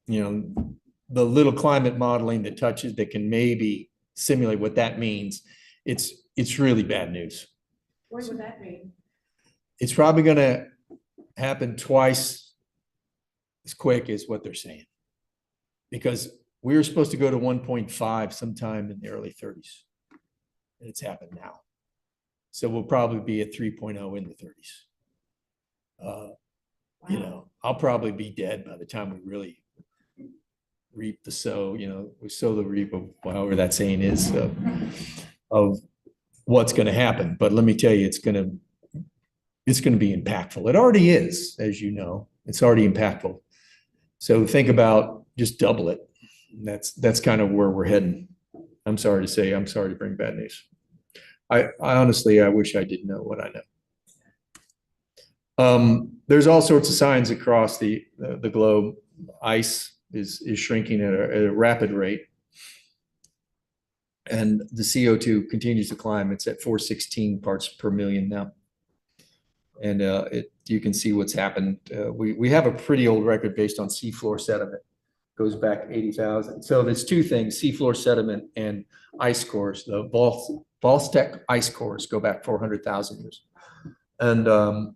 the little climate modeling that can maybe simulate what that means. It's really bad news. What would that mean? It's probably going to happen twice as quick as what they're saying, because we were supposed to go to 1.5 sometime in the early 30s, and it's happened now. So we'll probably be at 3.0 in the 30s. I'll probably be dead by the time we really reap the sow. We sow the reap of however that saying is of what's going to happen. But let me tell you, it's going to be impactful. It already is, as you know. It's already impactful. So think about just double it. That's kind of where we're heading. I'm sorry to bring bad news. I honestly, I wish I didn't know what I know. There's all sorts of signs across the globe. Ice is shrinking at a rapid rate. And the CO2 continues to climb. It's at 416 parts per million now. And you can see what's happened. We have a pretty old record based on seafloor sediment. goes back 80,000. So there's two things, seafloor sediment and ice cores. The Volstech ice cores go back 400,000 years. And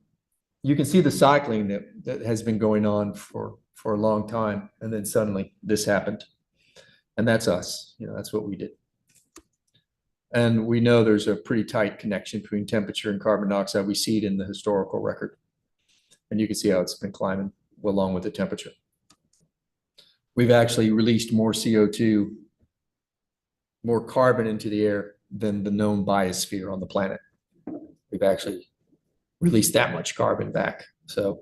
you can see the cycling that has been going on for a long time. And then suddenly this happened. And that's us, that's what we did. And we know there's a pretty tight connection between temperature and carbon dioxide. We see it in the historical record. And you can see how it's been climbing along with the temperature. We've actually released more CO2, more carbon into the air than the known biosphere on the planet. We've actually released that much carbon back. So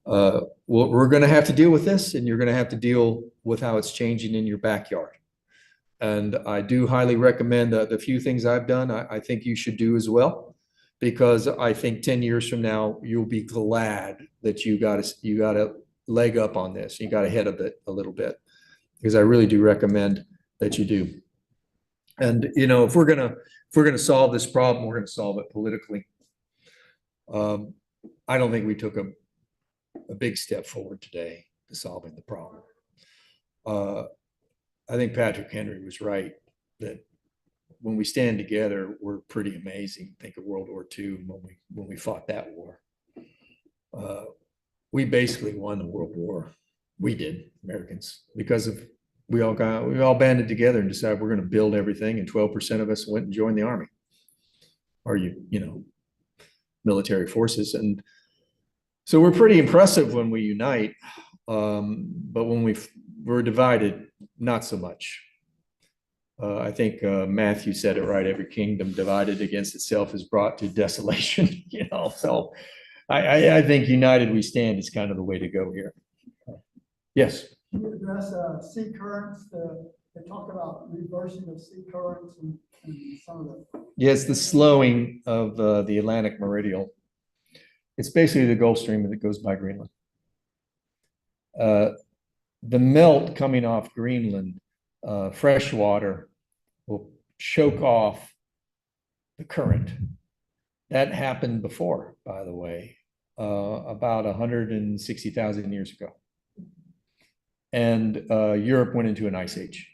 we're going to have to deal with this, and you're going to have to deal with how it's changing in your backyard. And I do highly recommend the few things I've done, I think you should do as well, because I think 10 years from now, you'll be glad that you got a leg up on this. You got ahead of it a little bit, because I really do recommend that you do. And, if we're going to solve this problem, we're going to solve it politically. I don't think we took a big step forward today to solving the problem. I think Patrick Henry was right that when we stand together, we're pretty amazing. Think of World War II when we fought that war. We basically won the World War. We did, Americans, because we all banded together and decided we're going to build everything, and 12% of us went and joined the army, or military forces. And so we're pretty impressive when we unite, but when we're divided, not so much. I think Matthew said it right. Every kingdom divided against itself is brought to desolation. So I think united we stand is kind of the way to go here. Yes. Can you address sea currents? They talk about reversing of sea currents and some of the. Yes, the slowing of the Atlantic Meridional. It's basically the Gulf Stream that goes by Greenland. The melt coming off Greenland, fresh water will choke off the current. That happened before, by the way, about 160,000 years ago. And Europe went into an ice age.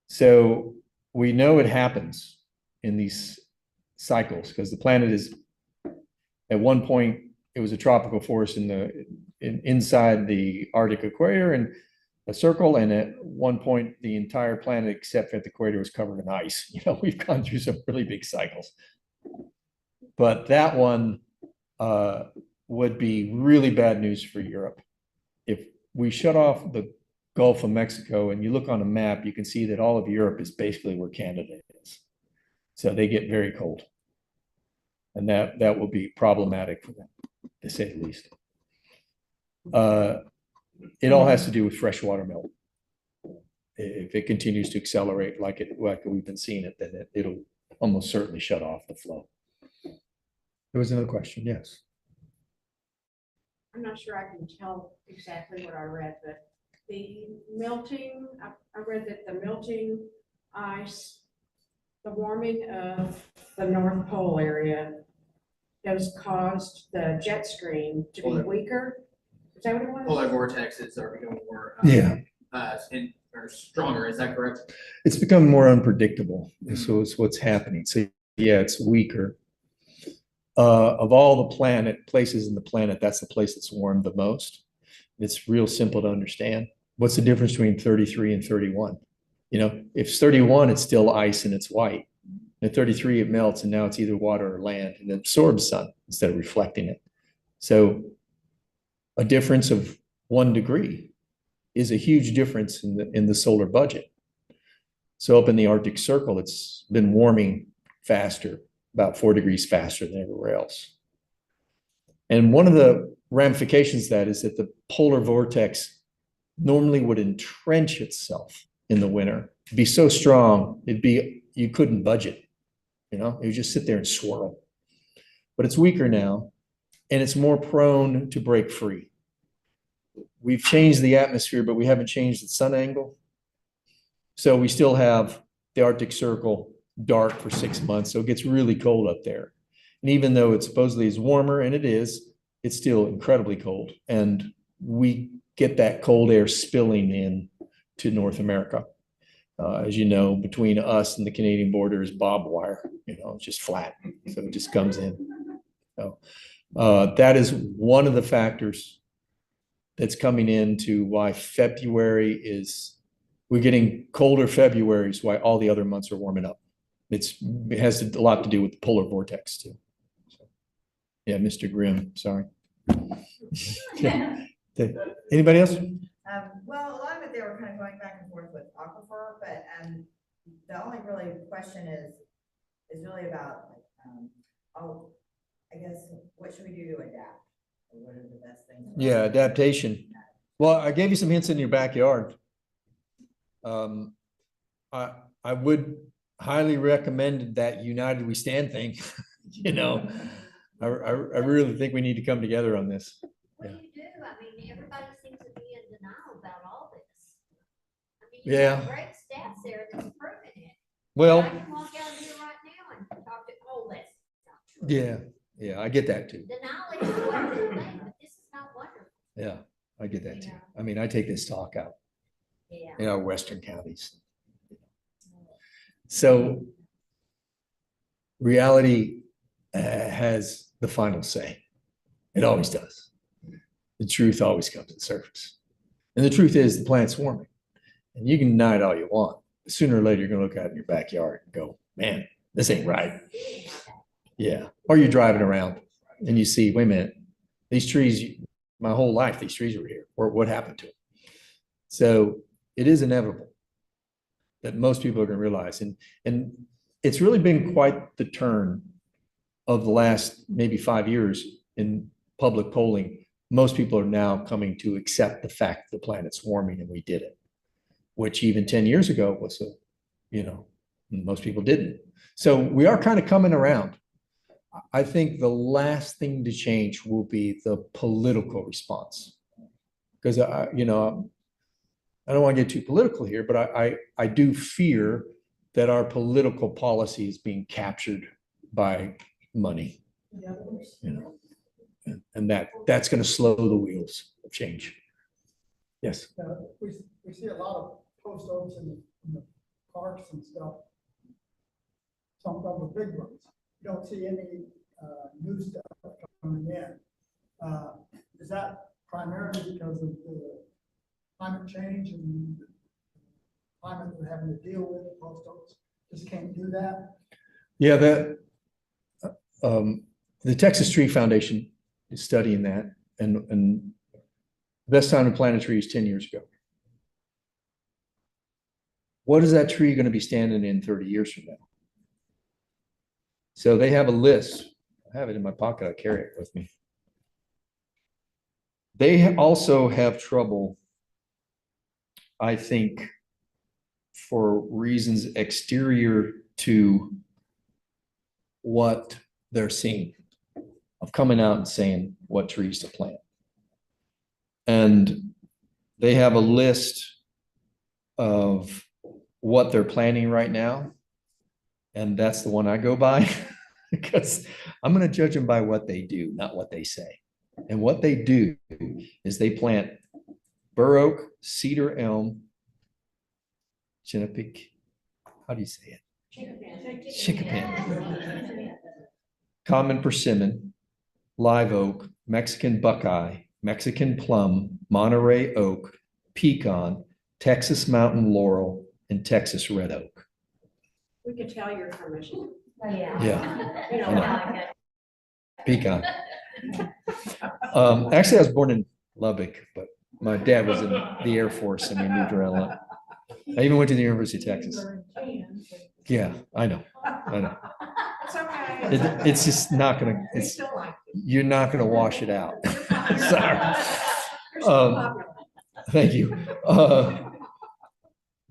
So we know it happens in these cycles because the planet is, at one point, it was a tropical forest inside the Arctic equator and a circle. And at one point, the entire planet, except for the equator, was covered in ice. We've gone through some really big cycles. But that one would be really bad news for Europe. If we shut off the Gulf of Mexico and you look on a map, you can see that all of Europe is basically where Canada is. So they get very cold. And that will be problematic for them, to say the least. It all has to do with freshwater melt. If it continues to accelerate like we've been seeing it, then it'll almost certainly shut off the flow. There was another question, yes. I'm not sure I can tell exactly what I read, but the melting, I read that the melting ice, the warming of the North Pole area has caused the jet stream to be weaker. Is that what it was? Polar vortexes are becoming more or stronger. Is that correct? It's become more unpredictable. So it's what's happening. So yeah, it's weaker. Of all the places in the planet, that's the place that's warmed the most. It's real simple to understand. What's the difference between 33 and 31? If it's 31, it's still ice and it's white. At 33, it melts and now it's either water or land and it absorbs sun instead of reflecting it. So a difference of 1 degree is a huge difference in the solar budget. So up in the Arctic Circle, it's been warming faster, about 4 degrees faster than everywhere else. And one of the ramifications of that is that the polar vortex normally would entrench itself in the winter. It'd be so strong, you couldn't budge it. It would just sit there and swirl. But it's weaker now, and it's more prone to break free. We've changed the atmosphere, but we haven't changed the sun angle. So we still have the Arctic Circle dark for 6 months. So it gets really cold up there. And even though it supposedly is warmer, and it is, it's still incredibly cold. And we get that cold air spilling in to North America. As you know, between us and the Canadian border is barbed wire, it's just flat. So it just comes in. So that is one of the factors that's coming into why we're getting colder Februaries, why all the other months are warming up. It has a lot to do with the polar vortex too. So, yeah, Mr. Grimm, sorry. Anybody else? Well, a lot of it, they were kind of going back and forth with aquifer, but, the only really question is really about, I guess, what should we do to adapt? Or what are the best things? Yeah, adaptation. Well, I gave you some hints in your backyard. I would highly recommend that United We Stand thing. I really think we need to come together on this. What do you do? I mean, everybody seems to be in denial about all this. I mean, Yeah. have great stats there that's proving it. Well, I can walk out here right now and talk to, that's not true. yeah, I get that too. Denial is a wonderful thing, but this is not wonderful. Yeah, I get that too. I mean, I take this talk out in our western counties. So reality has the final say. It always does. The truth always comes to the surface. And the truth is the planet's warming. And you can deny it all you want. Sooner or later, you're going to look out in your backyard and go, man, this ain't right. Yeah. Or you're driving around and you see, wait a minute, these trees, my whole life, these trees were here. Or what happened to them? So it is inevitable that most people are going to realize. And it's really been quite the turn of the last maybe 5 years in public polling. Most people are now coming to accept the fact the planet's warming and we did it, which even 10 years ago was most people didn't. So we are kind of coming around. I think the last thing to change will be the political response. Because I don't want to get too political here, but I do fear that our political policy is being captured by money, and that's going to slow the wheels of change. Yes. We see a lot of post oaks in the parks and stuff. Some of the big ones. You don't see any new stuff coming in. Is that primarily because of the climate change and the climate we're having to deal with? Post oaks just can't do that. Yeah, the Texas Tree Foundation is studying that, and the best time to plant a tree is 10 years ago. What is that tree going to be standing in 30 years from now? So they have a list. I have it in my pocket. I carry it with me. They also have trouble, I think, for reasons exterior to what they're seeing, of coming out and saying what trees to plant. And they have a list of what they're planting right now. And that's the one I go by because I'm going to judge them by what they do, not what they say. And what they do is they plant bur oak, cedar elm, Chinook, how do you say it? Chickapin. Common persimmon, live oak, Mexican buckeye, Mexican plum, Monterey oak, pecan, Texas mountain laurel, and Texas red oak. We can tell you're from Michigan. Yeah. You know, I know. Pecan. Actually, I was born in Lubbock, but my dad was in the Air Force and we moved around a lot. I even went to the University of Texas. Yeah, I know. It's okay. It's just not gonna, you're not gonna wash it out. Sorry. Thank you.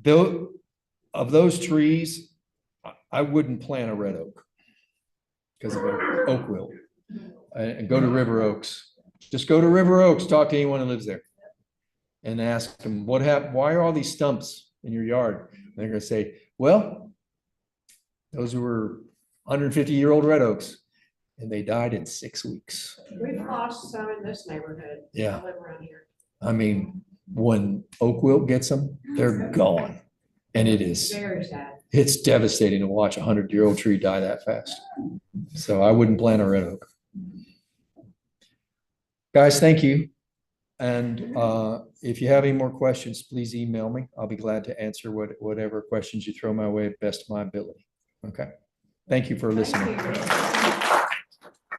Though, of those trees, I wouldn't plant a red oak because of oak wilt. And go to River Oaks. Just go to River Oaks, talk to anyone who lives there and ask them what happened. Why are all these stumps in your yard? And they're going to say, well, those were 150-year-old red oaks and they died in 6 weeks. We've lost some in this neighborhood. Yeah. I live around here. I mean, when oak wilt gets them, they're gone. And it is, Very sad. it's devastating to watch a 100-year-old tree die that fast. So I wouldn't plant a red oak. Guys, thank you. And if you have any more questions, please email me. I'll be glad to answer whatever questions you throw my way, best of my ability. Okay. Thank you for listening. Thank you.